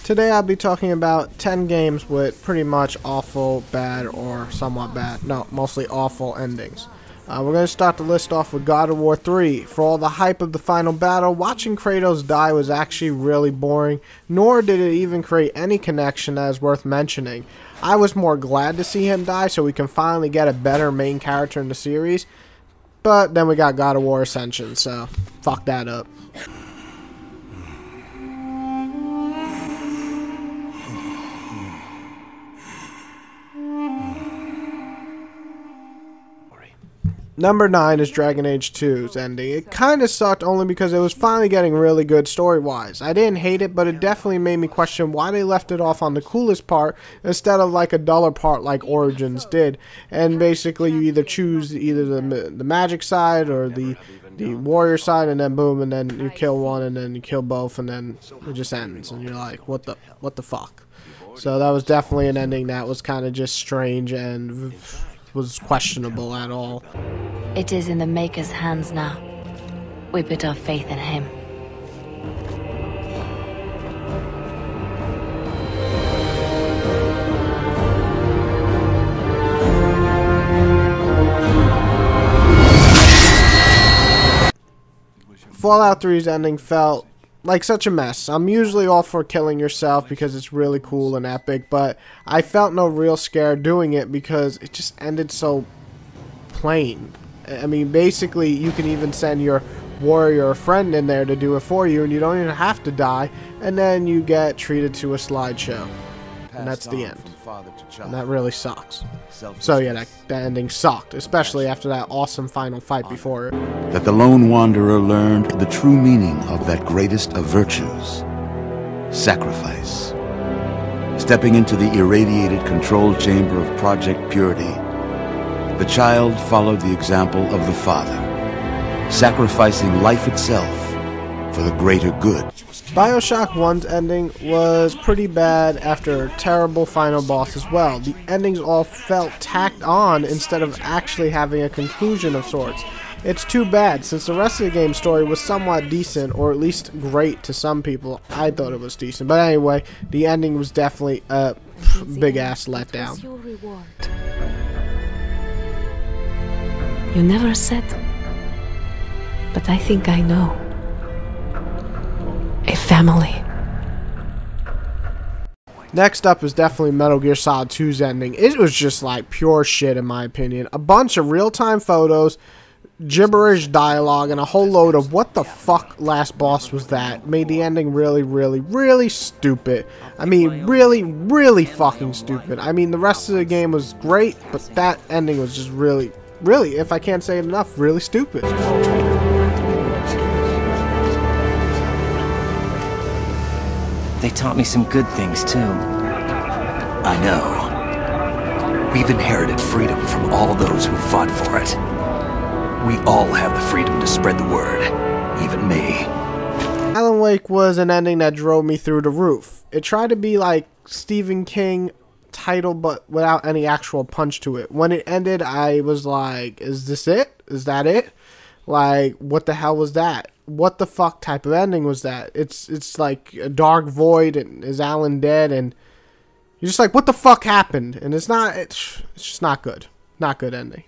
Today I'll be talking about 10 games with pretty much awful, bad, or somewhat bad, no, mostly awful endings. We're going to start the list off with God of War 3. For all the hype of the final battle, watching Kratos die was actually really boring, nor did it even create any connection that is worth mentioning. I was more glad to see him die so we can finally get a better main character in the series, but then we got God of War Ascension, so fuck that up. Number 9 is Dragon Age 2's ending. It kinda sucked only because it was finally getting really good story-wise. I didn't hate it, but it definitely made me question why they left it off on the coolest part instead of like a duller part like Origins did. And basically you either choose either the magic side or the warrior side, and then boom, and then you kill one and then you kill both, and then it just ends and you're like, what the fuck? So that was definitely an ending that was kinda just strange and was questionable at all. It is in the Maker's hands now. We put our faith in him. Fallout 3's ending felt like such a mess. I'm usually all for killing yourself because it's really cool and epic, but I felt no real scare doing it because it just ended so plain. I mean, basically, you can even send your warrior or friend in there to do it for you, and you don't even have to die, and then you get treated to a slideshow. And that's the end. And that really sucks. So yeah, that ending sucked, especially after that awesome final fight before it. That the lone wanderer learned the true meaning of that greatest of virtues, sacrifice. Stepping into the irradiated control chamber of Project Purity, the child followed the example of the father, sacrificing life itself for the greater good. Bioshock 1's ending was pretty bad after a terrible final boss as well. The endings all felt tacked on instead of actually having a conclusion of sorts. It's too bad, since the rest of the game's story was somewhat decent, or at least great to some people. I thought it was decent. But anyway, the ending was definitely a big-ass letdown. You never said, but I think I know. A family. Next up is definitely Metal Gear Solid 2's ending. It was just like pure shit in my opinion. A bunch of real-time photos, gibberish dialogue, and a whole load of what the fuck last boss was that made the ending really stupid. I mean, really fucking stupid. I mean, the rest of the game was great, but that ending was just really, if I can't say it enough, really stupid. They taught me some good things, too. I know. We've inherited freedom from all those who fought for it. We all have the freedom to spread the word, even me. Alan Wake was an ending that drove me through the roof. It tried to be like Stephen King title, but without any actual punch to it. When it ended, I was like, is this it? Is that it? Like, what the hell was that? What the fuck type of ending was that? It's like a dark void, and is Alan dead? And you're just like, what the fuck happened? And it's just not good. Not good ending.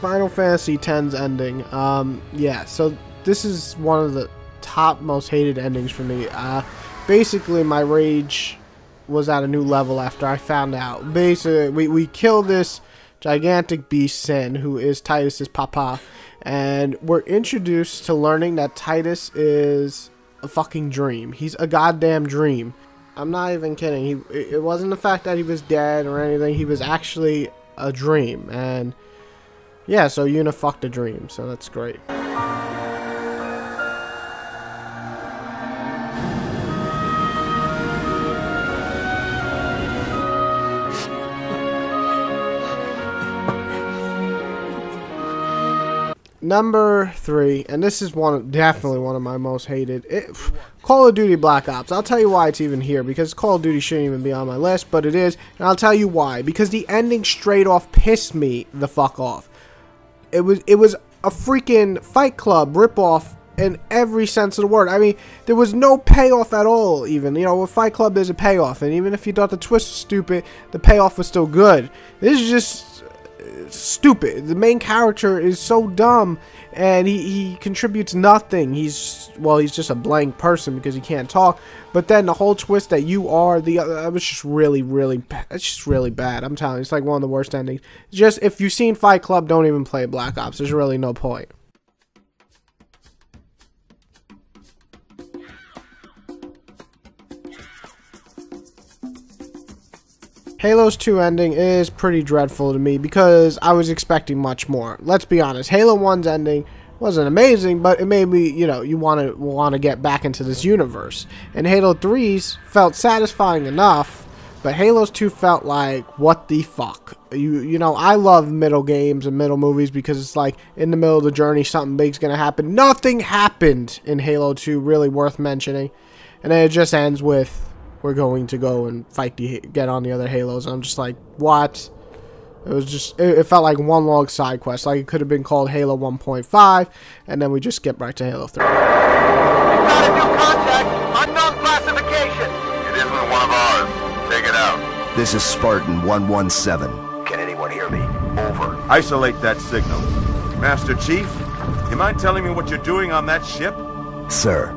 Final Fantasy X's ending. Yeah, so this is one of the top most hated endings for me. Basically, my rage was at a new level after I found out. Basically, we killed this gigantic beast, Sin, who is Titus's papa, and we're introduced to learning that Titus is a fucking dream. He's a goddamn dream. I'm not even kidding. It wasn't the fact that he was dead or anything. He was actually a dream, and yeah, so Yuna fucked a dream, so that's great. Number 3, and this is definitely one of my most hated. Call of Duty Black Ops. I'll tell you why it's even here, because Call of Duty shouldn't even be on my list, but it is, and I'll tell you why. Because the ending straight off pissed me the fuck off. It was a freaking Fight Club ripoff in every sense of the word. I mean, there was no payoff at all, even. You know, with Fight Club, there's a payoff, and even if you thought the twist was stupid, the payoff was still good. This is just stupid. The main character is so dumb, and he contributes nothing. He's just a blank person because he can't talk. But then the whole twist that you are the other, it was just really it's just really bad. I'm telling you, it's like one of the worst endings. Just, if you've seen Fight Club, don't even play Black Ops. There's really no point. Halo's 2 ending is pretty dreadful to me because I was expecting much more. Let's be honest, Halo 1's ending wasn't amazing, but it made me, you know, you want to get back into this universe. And Halo 3's felt satisfying enough, but Halo's 2 felt like, what the fuck? You know, I love middle games and middle movies because it's like, in the middle of the journey, something big's gonna happen. Nothing happened in Halo 2 really worth mentioning. And then it just ends with, we're going to go and fight get on the other Halos. And I'm just like, what? It was just, it felt like one long side quest. Like it could have been called Halo 1.5, and then we just skip right to Halo 3. We've got a new contact, unknown classification. It isn't one of ours. Take it out. This is Spartan 117. Can anyone hear me? Over. Isolate that signal. Master Chief, you mind telling me what you're doing on that ship? Sir,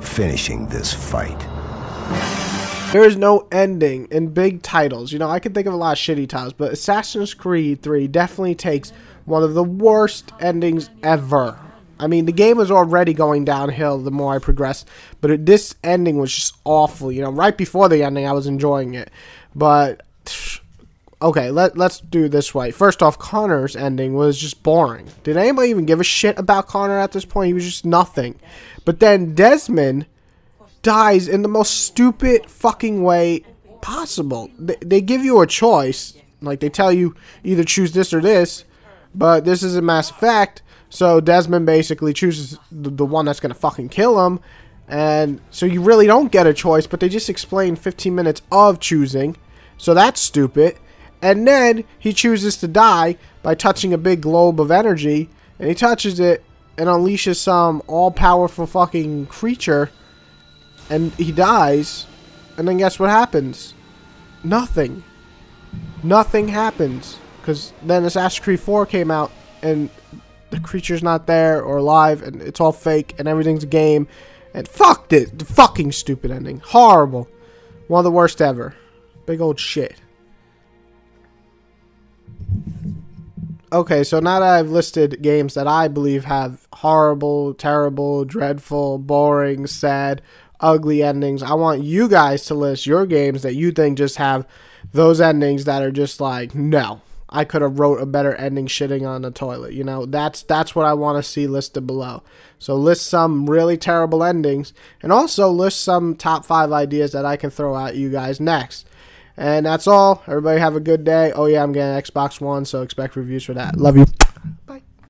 finishing this fight. There is no ending in big titles. You know, I can think of a lot of shitty titles, but Assassin's Creed 3 definitely takes one of the worst endings ever. I mean, the game was already going downhill the more I progressed, but this ending was just awful. You know, right before the ending, I was enjoying it. But, okay, let's do it this way. First off, Connor's ending was just boring. Did anybody even give a shit about Connor at this point? He was just nothing. But then Desmond dies in the most stupid fucking way possible. They give you a choice. Like, they tell you either choose this or this, but this is a Mass Effect, so Desmond basically chooses the one that's gonna fucking kill him, and so you really don't get a choice, but they just explain 15 minutes of choosing, so that's stupid. And then he chooses to die by touching a big globe of energy, and he touches it and unleashes some all-powerful fucking creature, and he dies, and then guess what happens? Nothing. Nothing happens. Because then Assassin's Creed 4 came out, and the creature's not there or alive, and it's all fake, and everything's a game. And fuck it. The fucking stupid ending. Horrible. One of the worst ever. Big old shit. Okay, so now that I've listed games that I believe have horrible, terrible, dreadful, boring, sad, ugly endings, I want you guys to list your games that you think just have those endings that are just like, no, I could have wrote a better ending shitting on the toilet. You know, that's what I want to see listed below. So list some really terrible endings, and also list some top 5 ideas that I can throw at you guys next. And that's all. Everybody have a good day. Oh yeah, I'm getting Xbox One, so expect reviews for that. Love you.